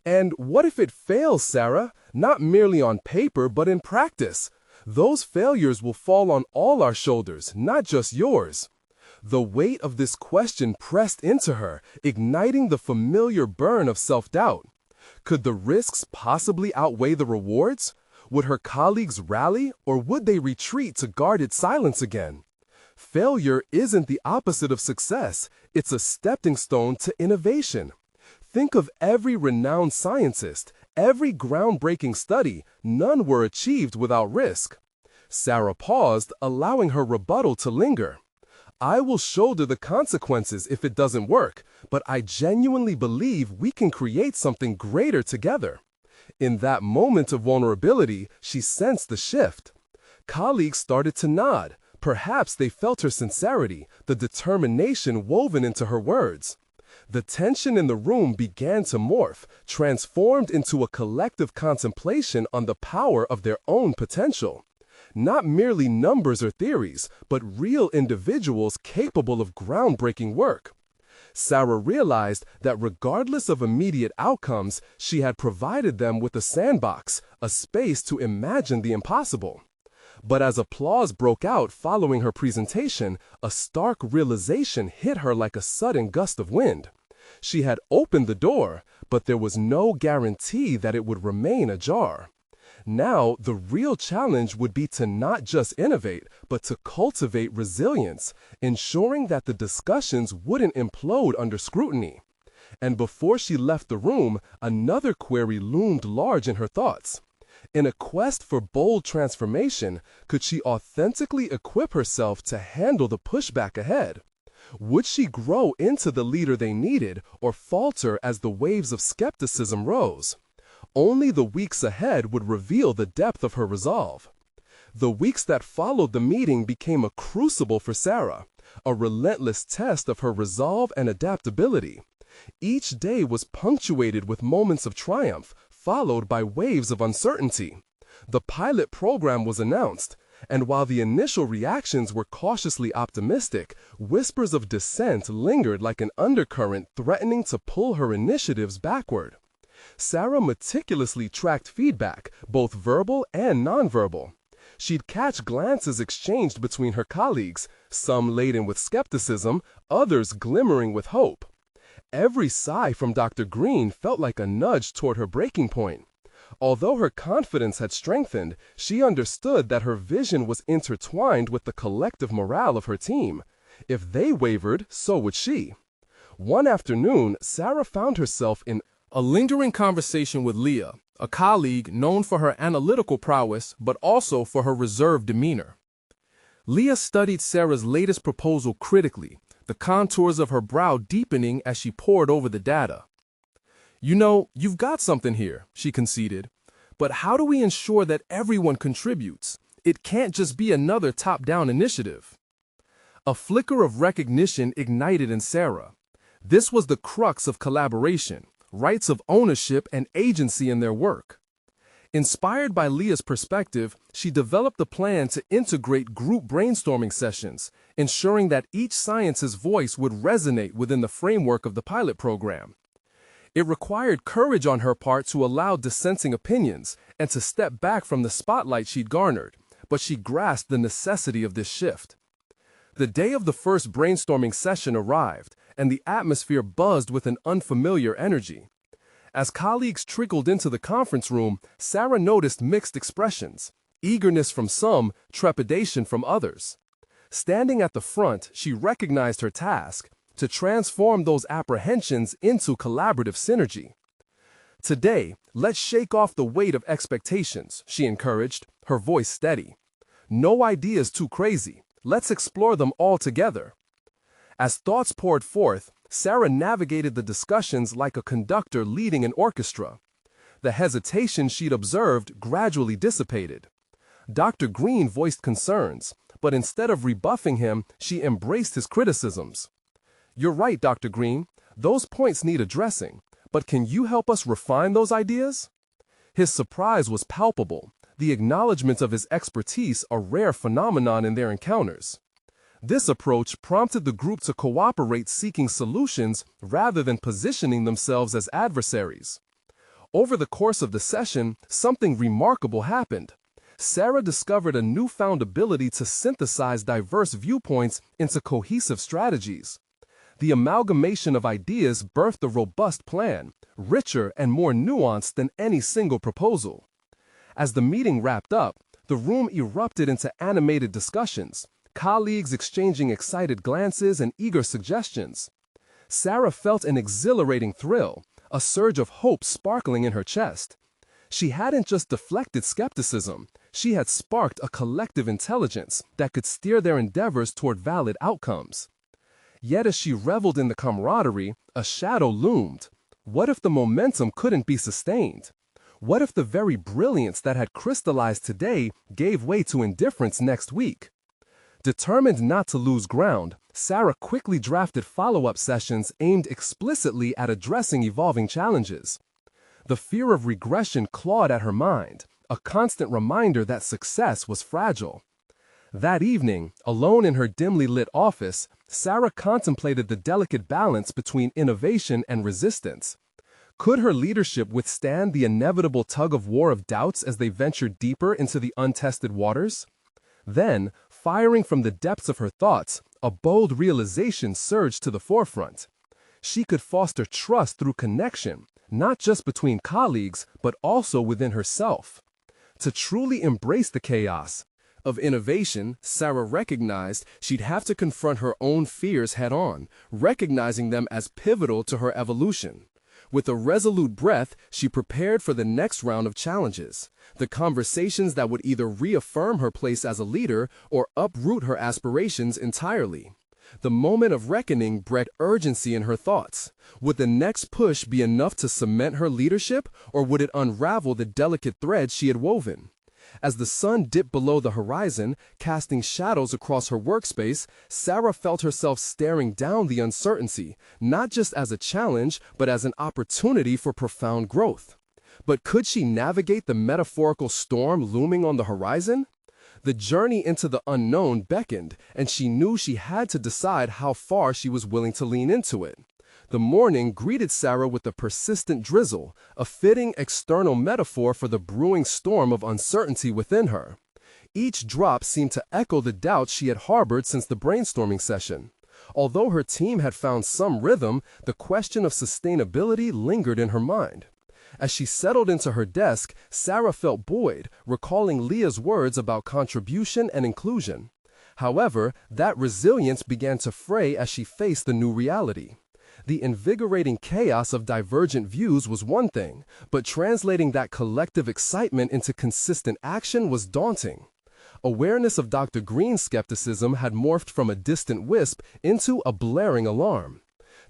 Speaker 1: "And what if it fails, Sarah? Not merely on paper, but in practice. Those failures will fall on all our shoulders, not just yours." The weight of this question pressed into her, igniting the familiar burn of self-doubt. Could the risks possibly outweigh the rewards? Would her colleagues rally, or would they retreat to guarded silence again? Failure isn't the opposite of success. It's a stepping stone to innovation. Think of every renowned scientist, every groundbreaking study. None were achieved without risk. Sarah paused, allowing her rebuttal to linger. "I will shoulder the consequences if it doesn't work, but I genuinely believe we can create something greater together." In that moment of vulnerability, she sensed the shift. Colleagues started to nod. Perhaps they felt her sincerity, the determination woven into her words. The tension in the room began to morph, transformed into a collective contemplation on the power of their own potential. Not merely numbers or theories, but real individuals capable of groundbreaking work. Sarah realized that regardless of immediate outcomes, she had provided them with a sandbox, a space to imagine the impossible. But as applause broke out following her presentation, a stark realization hit her like a sudden gust of wind. She had opened the door, but there was no guarantee that it would remain ajar. Now, the real challenge would be to not just innovate, but to cultivate resilience, ensuring that the discussions wouldn't implode under scrutiny. And before she left the room, another query loomed large in her thoughts. In a quest for bold transformation, could she authentically equip herself to handle the pushback ahead? Would she grow into the leader they needed, or falter as the waves of skepticism rose? Only the weeks ahead would reveal the depth of her resolve. The weeks that followed the meeting became a crucible for Sarah, a relentless test of her resolve and adaptability. Each day was punctuated with moments of triumph, followed by waves of uncertainty. The pilot program was announced, and while the initial reactions were cautiously optimistic, whispers of dissent lingered like an undercurrent threatening to pull her initiatives backward. Sarah meticulously tracked feedback, both verbal and nonverbal. She'd catch glances exchanged between her colleagues, some laden with skepticism, others glimmering with hope. Every sigh from Dr. Green felt like a nudge toward her breaking point. Although her confidence had strengthened, she understood that her vision was intertwined with the collective morale of her team. If they wavered, so would she. One afternoon, Sarah found herself in a lingering conversation with Leah, a colleague known for her analytical prowess but also for her reserved demeanor. Leah studied Sarah's latest proposal critically, the contours of her brow deepening as she pored over the data. "You know, you've got something here," she conceded. "But how do we ensure that everyone contributes? It can't just be another top-down initiative." A flicker of recognition ignited in Sarah. This was the crux of collaboration, rights of ownership and agency in their work. Inspired by Leah's perspective, she developed a plan to integrate group brainstorming sessions, ensuring that each scientist's voice would resonate within the framework of the pilot program. It required courage on her part to allow dissenting opinions and to step back from the spotlight she'd garnered, but she grasped the necessity of this shift. The day of the first brainstorming session arrived, and the atmosphere buzzed with an unfamiliar energy. As colleagues trickled into the conference room, Sarah noticed mixed expressions, eagerness from some, trepidation from others. Standing at the front, she recognized her task, to transform those apprehensions into collaborative synergy. "Today, let's shake off the weight of expectations," she encouraged, her voice steady. "No idea is too crazy. Let's explore them all together." As thoughts poured forth, Sarah navigated the discussions like a conductor leading an orchestra. The hesitation she'd observed gradually dissipated. Dr. Green voiced concerns, but instead of rebuffing him, she embraced his criticisms. "You're right, Dr. Green. Those points need addressing, but can you help us refine those ideas?" His surprise was palpable, the acknowledgement of his expertise a rare phenomenon in their encounters. This approach prompted the group to cooperate, seeking solutions rather than positioning themselves as adversaries. Over the course of the session, something remarkable happened. Sarah discovered a newfound ability to synthesize diverse viewpoints into cohesive strategies. The amalgamation of ideas birthed a robust plan, richer and more nuanced than any single proposal. As the meeting wrapped up, the room erupted into animated discussions, colleagues exchanging excited glances and eager suggestions. Sarah felt an exhilarating thrill, a surge of hope sparkling in her chest. She hadn't just deflected skepticism, she had sparked a collective intelligence that could steer their endeavors toward valid outcomes. Yet as she reveled in the camaraderie, a shadow loomed. What if the momentum couldn't be sustained? What if the very brilliance that had crystallized today gave way to indifference next week? Determined not to lose ground, Sarah quickly drafted follow-up sessions aimed explicitly at addressing evolving challenges. The fear of regression clawed at her mind, a constant reminder that success was fragile. That evening, alone in her dimly lit office, Sarah contemplated the delicate balance between innovation and resistance. Could her leadership withstand the inevitable tug-of-war of doubts as they ventured deeper into the untested waters? Then, firing from the depths of her thoughts, a bold realization surged to the forefront. She could foster trust through connection, not just between colleagues, but also within herself. To truly embrace the chaos of innovation, Sarah recognized she'd have to confront her own fears head-on, recognizing them as pivotal to her evolution. With a resolute breath, she prepared for the next round of challenges, the conversations that would either reaffirm her place as a leader or uproot her aspirations entirely. The moment of reckoning bred urgency in her thoughts. Would the next push be enough to cement her leadership, or would it unravel the delicate threads she had woven? As the sun dipped below the horizon, casting shadows across her workspace, Sarah felt herself staring down the uncertainty, not just as a challenge, but as an opportunity for profound growth. But could she navigate the metaphorical storm looming on the horizon? The journey into the unknown beckoned, and she knew she had to decide how far she was willing to lean into it. The morning greeted Sarah with a persistent drizzle, a fitting external metaphor for the brewing storm of uncertainty within her. Each drop seemed to echo the doubts she had harbored since the brainstorming session. Although her team had found some rhythm, the question of sustainability lingered in her mind. As she settled into her desk, Sarah felt buoyed, recalling Leah's words about contribution and inclusion. However, that resilience began to fray as she faced the new reality. The invigorating chaos of divergent views was one thing, but translating that collective excitement into consistent action was daunting. Awareness of Dr. Green's skepticism had morphed from a distant wisp into a blaring alarm.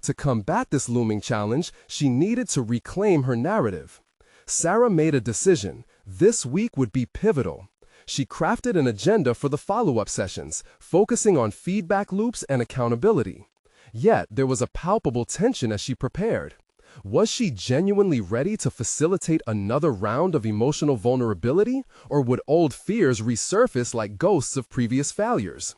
Speaker 1: To combat this looming challenge, she needed to reclaim her narrative. Sarah made a decision. This week would be pivotal. She crafted an agenda for the follow-up sessions, focusing on feedback loops and accountability. Yet, there was a palpable tension as she prepared. Was she genuinely ready to facilitate another round of emotional vulnerability, or would old fears resurface like ghosts of previous failures?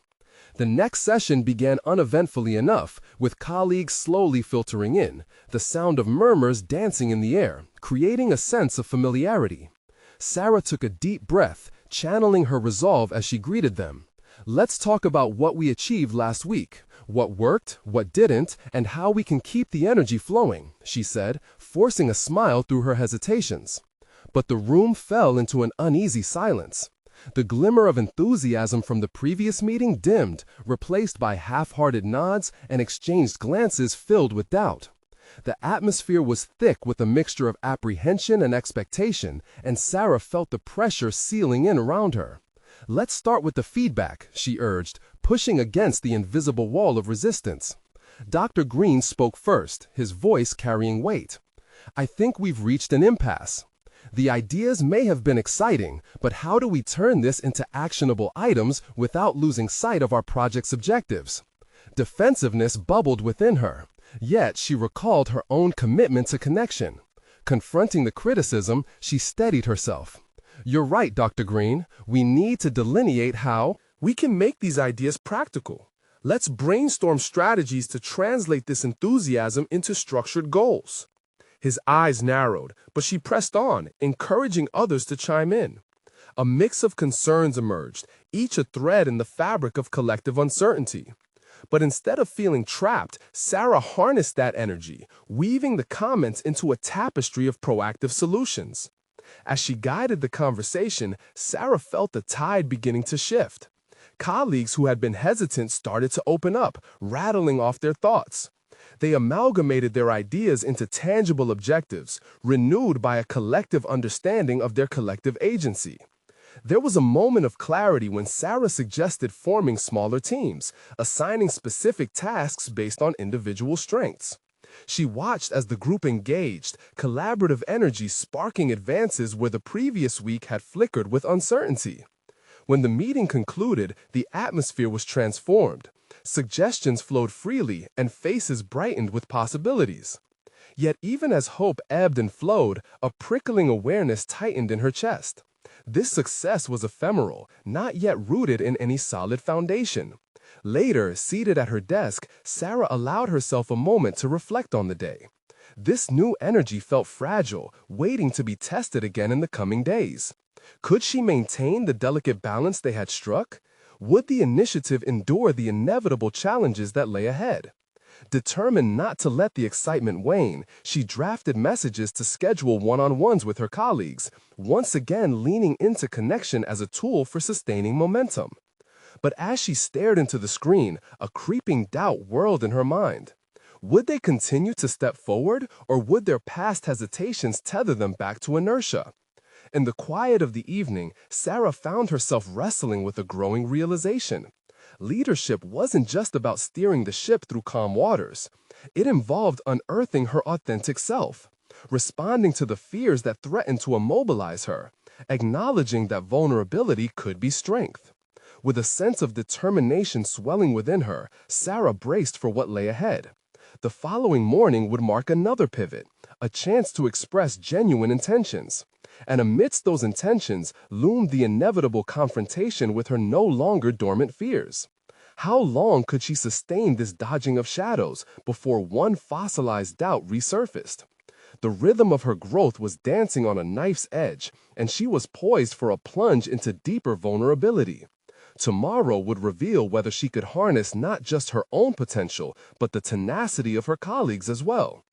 Speaker 1: The next session began uneventfully enough, with colleagues slowly filtering in, the sound of murmurs dancing in the air, creating a sense of familiarity. Sarah took a deep breath, channeling her resolve as she greeted them. "Let's talk about what we achieved last week, what worked, what didn't, and how we can keep the energy flowing," she said, forcing a smile through her hesitations. But the room fell into an uneasy silence. The glimmer of enthusiasm from the previous meeting dimmed, replaced by half-hearted nods and exchanged glances filled with doubt. The atmosphere was thick with a mixture of apprehension and expectation, and Sarah felt the pressure sealing in around her. "Let's start with the feedback," she urged, pushing against the invisible wall of resistance. Dr. Green spoke first, his voice carrying weight. "I think we've reached an impasse. The ideas may have been exciting, but how do we turn this into actionable items without losing sight of our project's objectives? Defensiveness bubbled within her, yet she recalled her own commitment to connection. Confronting the criticism, she steadied herself. "You're right, Dr. Green. We need to delineate how
Speaker 2: we can make these ideas practical. Let's brainstorm strategies to translate this enthusiasm into structured goals." His eyes narrowed, but she pressed on, encouraging others to chime in. A mix of concerns emerged, each a thread in the fabric of collective uncertainty. But instead of feeling trapped, Sarah harnessed that energy, weaving the comments into a tapestry of proactive solutions. As she guided the conversation, Sarah felt the tide beginning to shift. Colleagues who had been hesitant started to open up, rattling off their thoughts. They amalgamated their ideas into tangible objectives, renewed by a collective understanding of their collective agency. There was a moment of clarity when Sarah suggested forming smaller teams, assigning specific tasks based on individual strengths. She watched as the group engaged, collaborative energy sparking advances where the previous week had flickered with uncertainty. When the meeting concluded, the atmosphere was transformed. Suggestions flowed freely, and faces brightened with possibilities. Yet even as hope ebbed and flowed, a prickling awareness tightened in her chest. This success was ephemeral, not yet rooted in any solid foundation. Later, seated at her desk, Sarah allowed herself a moment to reflect on the day. This new energy felt fragile, waiting to be tested again in the coming days. Could she maintain the delicate balance they had struck? Would the initiative endure the inevitable challenges that lay ahead? Determined not to let the excitement wane, she drafted messages to schedule one-on-ones with her colleagues, once again leaning into connection as a tool for sustaining momentum. But as she stared into the screen, a creeping doubt whirled in her mind. Would they continue to step forward, or would their past hesitations tether them back to inertia? In the quiet of the evening, Sarah found herself wrestling with a growing realization. Leadership wasn't just about steering the ship through calm waters. It involved unearthing her authentic self, responding to the fears that threatened to immobilize her, acknowledging that vulnerability could be strength. With a sense of determination swelling within her, Sarah braced for what lay ahead. The following morning would mark another pivot, a chance to express genuine intentions. And amidst those intentions loomed the inevitable confrontation with her no longer dormant fears. How long could she sustain this dodging of shadows before one fossilized doubt resurfaced? The rhythm of her growth was dancing on a knife's edge, and she was poised for a plunge into deeper vulnerability. Tomorrow would reveal whether she could harness not just her own potential, but the tenacity of her colleagues as well.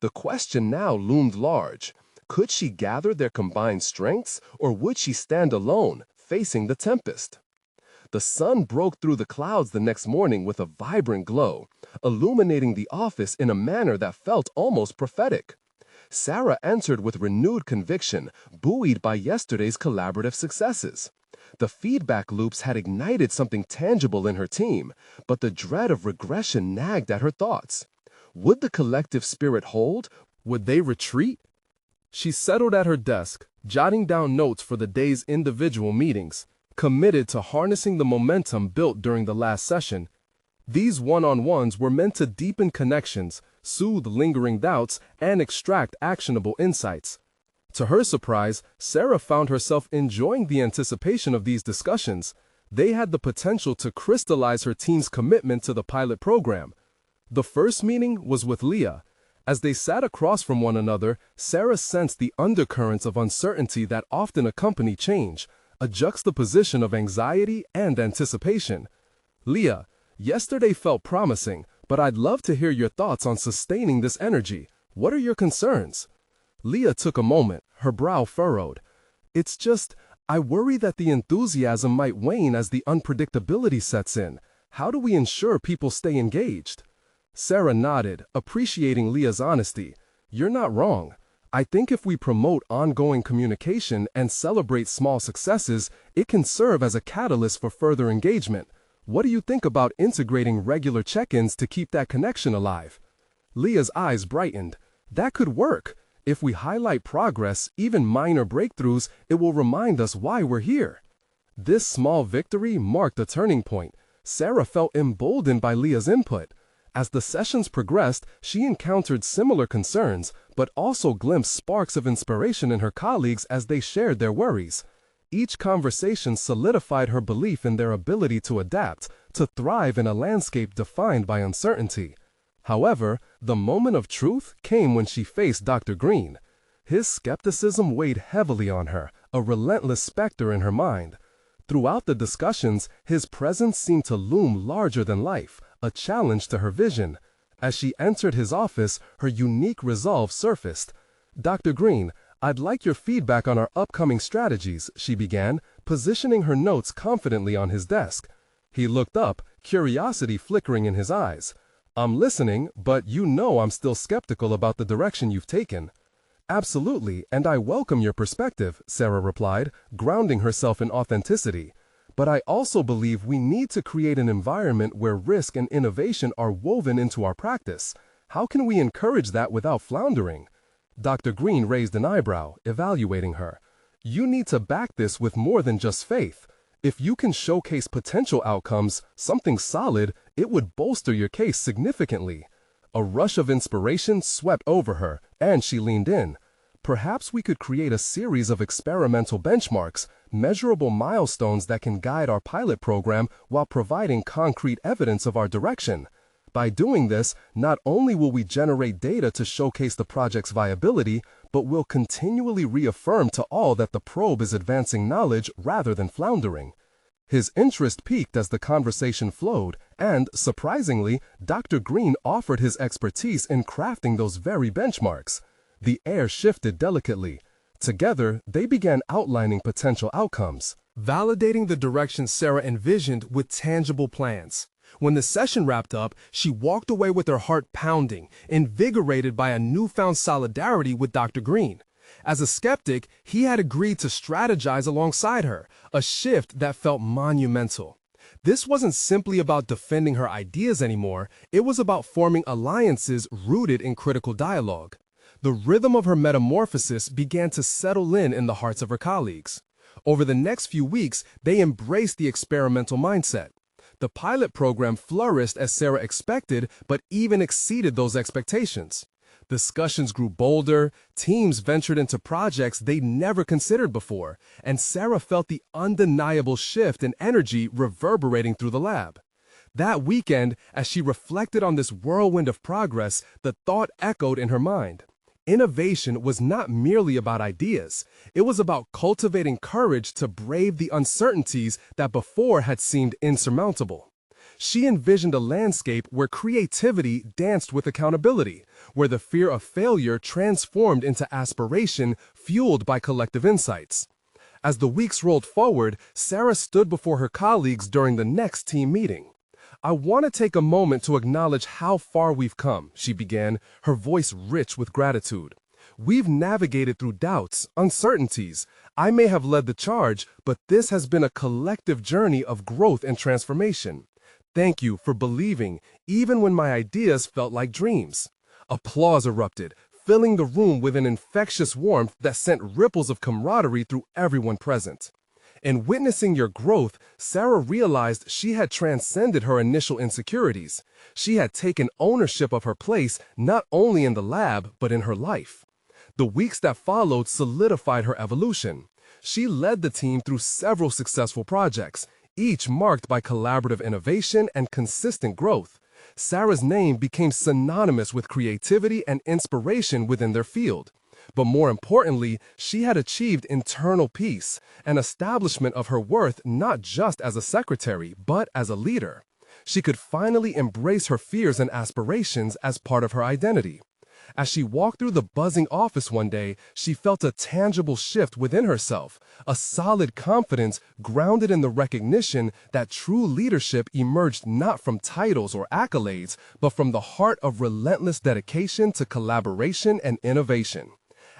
Speaker 2: The question now loomed large. Could she gather their combined strengths, or would she stand alone, facing the tempest? The sun broke through the clouds the next morning with a vibrant glow, illuminating the office in a manner that felt almost prophetic. Sarah entered with renewed conviction, buoyed by yesterday's collaborative successes. The feedback loops had ignited something tangible in her team, but the dread of regression nagged at her thoughts. Would the collective spirit hold? Would they retreat? She settled at her desk, jotting down notes for the day's individual meetings, committed to harnessing the momentum built during the last session. These one-on-ones were meant to deepen connections, soothe lingering doubts, and extract actionable insights. To her surprise, Sarah found herself enjoying the anticipation of these discussions. They had the potential to crystallize her team's commitment to the pilot program. The first meeting was with Leah. As they sat across from one another, Sarah sensed the undercurrents of uncertainty that often accompany change, a juxtaposition of anxiety and anticipation. "Leah, yesterday felt promising, but I'd love to hear your thoughts on sustaining this energy. What are your concerns?" Leah took a moment, her brow furrowed. "It's just, I worry that the enthusiasm might wane as the unpredictability sets in. How do we ensure people stay engaged?" Sarah nodded, appreciating Leah's honesty. "You're not wrong. I think if we promote ongoing communication and celebrate small successes, it can serve as a catalyst for further engagement. What do you think about integrating regular check-ins to keep that connection alive?" Leah's eyes brightened. "That could work.
Speaker 1: If we highlight progress, even minor breakthroughs, it will remind us why we're here. This small victory marked a turning point. Sarah felt emboldened by Leah's input. As the sessions progressed, she encountered similar concerns, but also glimpsed sparks of inspiration in her colleagues as they shared their worries. Each conversation solidified her belief in their ability to adapt, to thrive in a landscape defined by uncertainty. However, the moment of truth came when she faced Dr. Green. His skepticism weighed heavily on her, a relentless specter in her mind. Throughout the discussions, his presence seemed to loom larger than life, a challenge to her vision. As she entered his office, her unique resolve surfaced. "Dr. Green, I'd like your feedback on our upcoming strategies," she began, positioning her notes confidently on his desk. He looked up, curiosity flickering in his eyes. "I'm listening, but you know I'm still skeptical about the direction you've taken." "Absolutely, and I welcome your perspective," Sarah replied, grounding herself in authenticity. "But I also believe we need to create an environment where risk and innovation are woven into our practice. How can we encourage that without floundering?" Dr. Green raised an eyebrow, evaluating her. "You need to back this with more than just faith. If you can showcase potential outcomes, something solid, it would bolster your case significantly." A rush of inspiration swept over her, and she leaned in. "Perhaps we could create a series of experimental benchmarks, measurable milestones that can guide our pilot program while providing concrete evidence of our direction. By doing this, not only will we generate data to showcase the project's viability, but we'll continually reaffirm to all that the probe is advancing knowledge rather than floundering." His interest peaked as the conversation flowed, and, surprisingly, Dr. Green offered his expertise in crafting those very benchmarks. The air shifted delicately. Together, they began outlining potential outcomes, validating the direction Sarah envisioned with tangible plans. When the session wrapped up, she walked away with her heart pounding, invigorated by a newfound solidarity with Dr. Green. As a skeptic, he had agreed to strategize alongside her, a shift that felt monumental. This wasn't simply about defending her ideas anymore, it was about forming alliances rooted in critical dialogue. The rhythm of her metamorphosis began to settle in the hearts of her colleagues. Over the next few weeks, they embraced the experimental mindset. The pilot program flourished as Sarah expected, but even exceeded those expectations. Discussions grew bolder, teams ventured into projects they'd never considered before, and Sarah felt the undeniable shift in energy reverberating through the lab. That weekend, as she reflected on this whirlwind of progress, the thought echoed in her mind. Innovation was not merely about ideas. It was about cultivating courage to brave the uncertainties that before had seemed insurmountable. She envisioned a landscape where creativity danced with accountability, where the fear of failure transformed into aspiration fueled by collective insights. As the weeks rolled forward, Sarah stood before her colleagues during the next team meeting. "I want to take a moment to acknowledge how far we've come," she began, her voice rich with gratitude. "We've navigated through doubts, uncertainties. I may have led the charge, but this has been a collective journey of growth and transformation. Thank you for believing, even when my ideas felt like dreams." Applause erupted, filling the room with an infectious warmth that sent ripples of camaraderie through everyone present. In witnessing your growth, Sarah realized she had transcended her initial insecurities. She had taken ownership of her place not only in the lab, but in her life. The weeks that followed solidified her evolution. She led the team through several successful projects, each marked by collaborative innovation and consistent growth. Sarah's name became synonymous with creativity and inspiration within their field. But more importantly, she had achieved internal peace, an establishment of her worth not just as a secretary, but as a leader. She could finally embrace her fears and aspirations as part of her identity. As she walked through the buzzing office one day, she felt a tangible shift within herself, a solid confidence grounded in the recognition that true leadership emerged not from titles or accolades, but from the heart of relentless dedication to collaboration and innovation.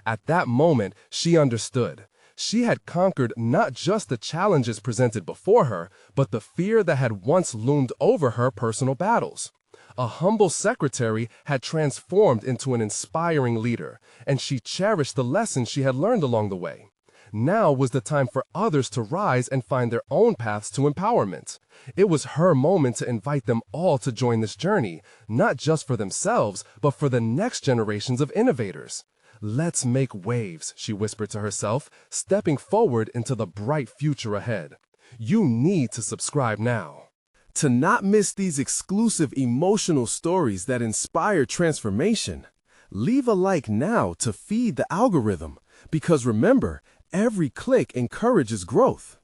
Speaker 1: At that moment, she understood. She had conquered not just the challenges presented before her, but the fear that had once loomed over her personal battles.
Speaker 2: A humble secretary had transformed into an inspiring leader, and she cherished the lessons she had learned along the way. Now was the time for others to rise and find their own paths to empowerment. It was her moment to invite them all to join this journey, not just for themselves, but for the next generations of innovators. "Let's make waves," she whispered to herself, stepping forward into the bright future ahead. You need to subscribe now.
Speaker 1: To not miss these exclusive emotional stories that inspire transformation, leave a like now to feed the algorithm, because remember, every click encourages growth.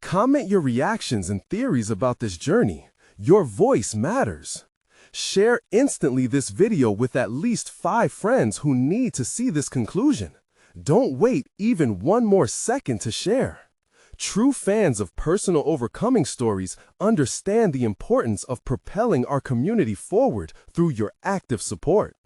Speaker 1: Comment your reactions and theories about this journey. Your voice matters. Share instantly this video with at least 5 friends who need to see this conclusion. Don't wait even one more second to share. True fans of personal overcoming stories understand the importance of propelling our community forward through your active support.